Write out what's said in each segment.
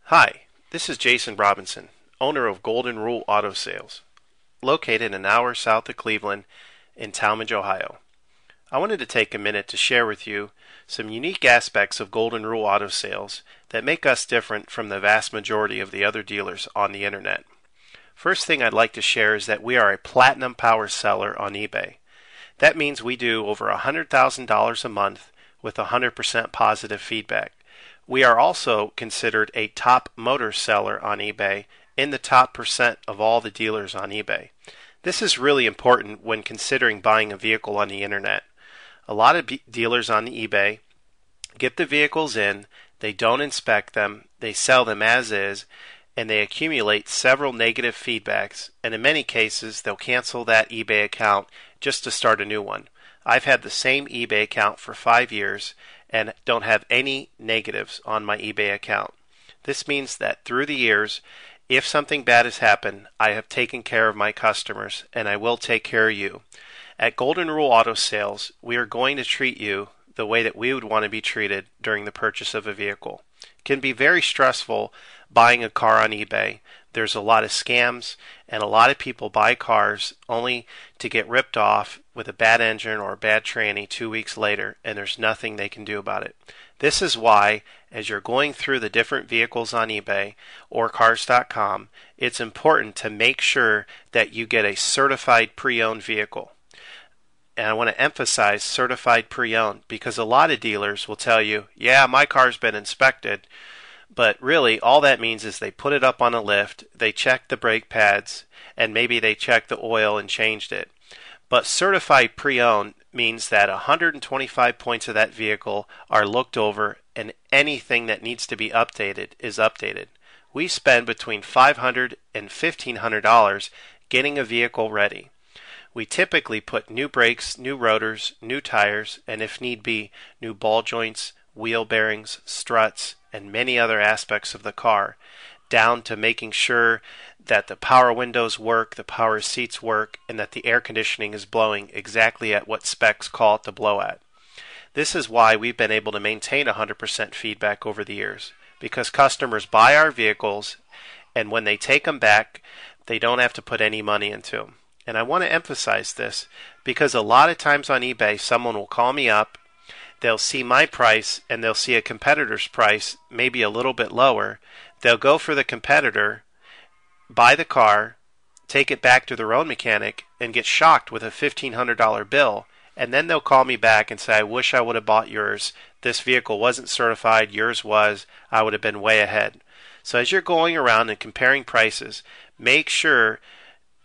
Hi, this is Jason Robinson, owner of Golden Rule Auto Sales, located an hour south of Cleveland in Tallmadge, Ohio. I wanted to take a minute to share with you some unique aspects of Golden Rule Auto Sales that make us different from the vast majority of the other dealers on the internet. First thing I'd like to share is that we are a platinum power seller on eBay. That means we do over $100,000 a month with 100% positive feedback. We are also considered a top motor seller on eBay in the top percent of all the dealers on eBay. This is really important when considering buying a vehicle on the internet. A lot of dealers on eBay get the vehicles in, they don't inspect them, they sell them as is, and they accumulate several negative feedbacks, and in many cases they'll cancel that eBay account just to start a new one. I've had the same eBay account for 5 years and don't have any negatives on my eBay account. This means that through the years, if something bad has happened, I have taken care of my customers and I will take care of you. At Golden Rule Auto Sales, we are going to treat you the way that we would want to be treated during the purchase of a vehicle. It can be very stressful buying a car on eBay. There's a lot of scams, and a lot of people buy cars only to get ripped off with a bad engine or a bad tranny 2 weeks later, and there's nothing they can do about it. This is why, as you're going through the different vehicles on eBay or cars.com, it's important to make sure that you get a certified pre-owned vehicle. And I want to emphasize certified pre-owned because a lot of dealers will tell you, yeah, my car's been inspected. But really, all that means is they put it up on a lift, they check the brake pads, and maybe they check the oil and changed it. But certified pre-owned means that 125 points of that vehicle are looked over and anything that needs to be updated is updated. We spend between $500 and $1,500 getting a vehicle ready. We typically put new brakes, new rotors, new tires, and if need be, new ball joints, wheel bearings, struts, and many other aspects of the car, down to making sure that the power windows work, the power seats work, and that the air conditioning is blowing exactly at what specs call it to blow at. This is why we've been able to maintain 100% feedback over the years, because customers buy our vehicles, and when they take them back, they don't have to put any money into them. And I want to emphasize this, because a lot of times on eBay, someone will call me up, they'll see my price and they'll see a competitor's price, maybe a little bit lower. They'll go for the competitor, buy the car, take it back to their own mechanic, and get shocked with a $1,500 bill. And then they'll call me back and say, I wish I would have bought yours. This vehicle wasn't certified, yours was. I would have been way ahead. So as you're going around and comparing prices, make sure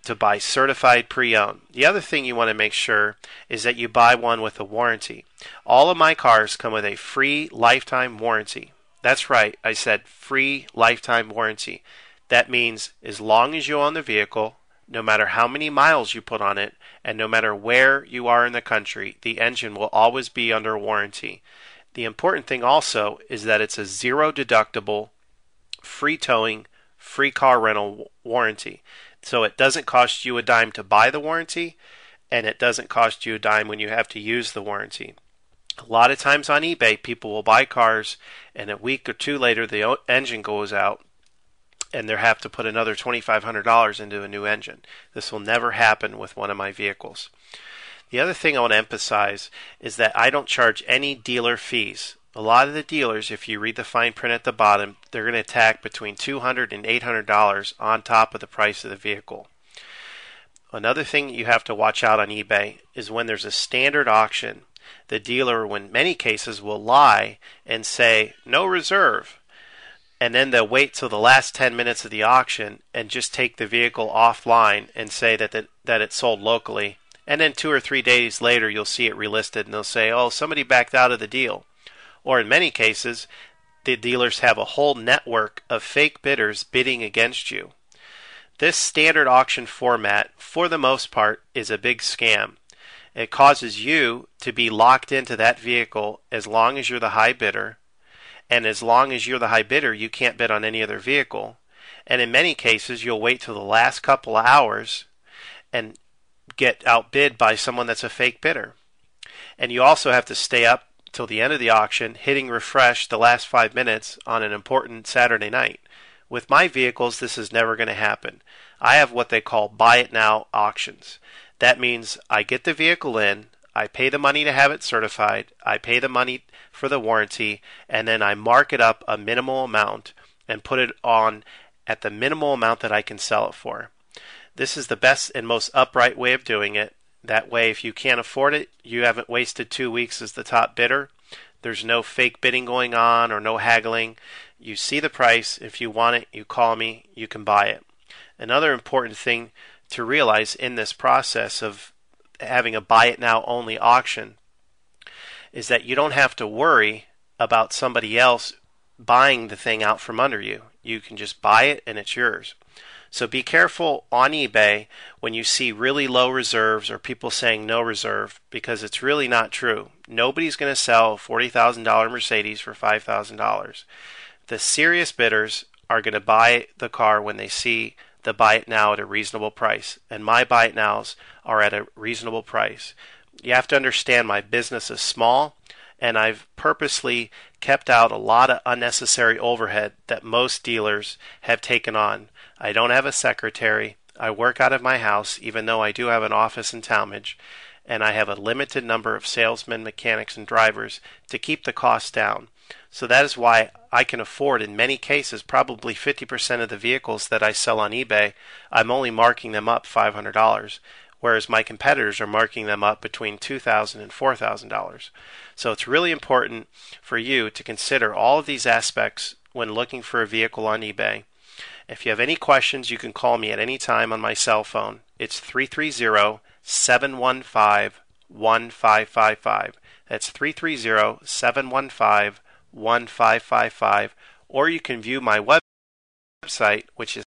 to buy certified pre-owned. The other thing you want to make sure is that you buy one with a warranty. All of my cars come with a free lifetime warranty. That's right, I said free lifetime warranty. That means as long as you own the vehicle, no matter how many miles you put on it, and no matter where you are in the country, the engine will always be under warranty. The important thing also is that it's a zero deductible, free towing, free car rental warranty. So it doesn't cost you a dime to buy the warranty, and it doesn't cost you a dime when you have to use the warranty. A lot of times on eBay, people will buy cars, and a week or two later, the engine goes out, and they have to put another $2,500 into a new engine. This will never happen with one of my vehicles. The other thing I want to emphasize is that I don't charge any dealer fees. A lot of the dealers, if you read the fine print at the bottom, they're going to tack between $200 and $800 on top of the price of the vehicle. Another thing you have to watch out on eBay is when there's a standard auction, the dealer, in many cases, will lie and say, no reserve. And then they'll wait till the last 10 minutes of the auction and just take the vehicle offline and say that it's sold locally. And then 2 or 3 days later, you'll see it relisted and they'll say, oh, somebody backed out of the deal. Or in many cases, the dealers have a whole network of fake bidders bidding against you. This standard auction format, for the most part, is a big scam. It causes you to be locked into that vehicle as long as you're the high bidder. And as long as you're the high bidder, you can't bid on any other vehicle. And in many cases, you'll wait till the last couple of hours and get outbid by someone that's a fake bidder. And you also have to stay up till the end of the auction, hitting refresh the last 5 minutes on an important Saturday night. With my vehicles, this is never going to happen. I have what they call buy it now auctions. That means I get the vehicle in, I pay the money to have it certified, I pay the money for the warranty, and then I mark it up a minimal amount and put it on at the minimal amount that I can sell it for. This is the best and most upright way of doing it. That way, if you can't afford it, you haven't wasted 2 weeks as the top bidder. There's no fake bidding going on or no haggling. You see the price. If you want it, you call me. You can buy it. Another important thing to realize in this process of having a buy it now only auction is that you don't have to worry about somebody else buying the thing out from under you. You can just buy it and it's yours. So be careful on eBay when you see really low reserves or people saying no reserve, because it's really not true. Nobody's going to sell a $40,000 Mercedes for $5,000. The serious bidders are going to buy the car when they see the buy it now at a reasonable price, and my buy it nows are at a reasonable price. You have to understand my business is small, and I've purposely kept out a lot of unnecessary overhead that most dealers have taken on. I don't have a secretary. I work out of my house, even though I do have an office in Tallmadge, and I have a limited number of salesmen, mechanics, and drivers to keep the costs down. So that is why I can afford, in many cases, probably 50% of the vehicles that I sell on eBay, I'm only marking them up $500, whereas my competitors are marking them up between $2,000 and $4,000. So it's really important for you to consider all of these aspects when looking for a vehicle on eBay. If you have any questions, you can call me at any time on my cell phone. It's 330-715-1555. That's 330-715-1555. Or you can view my website, which is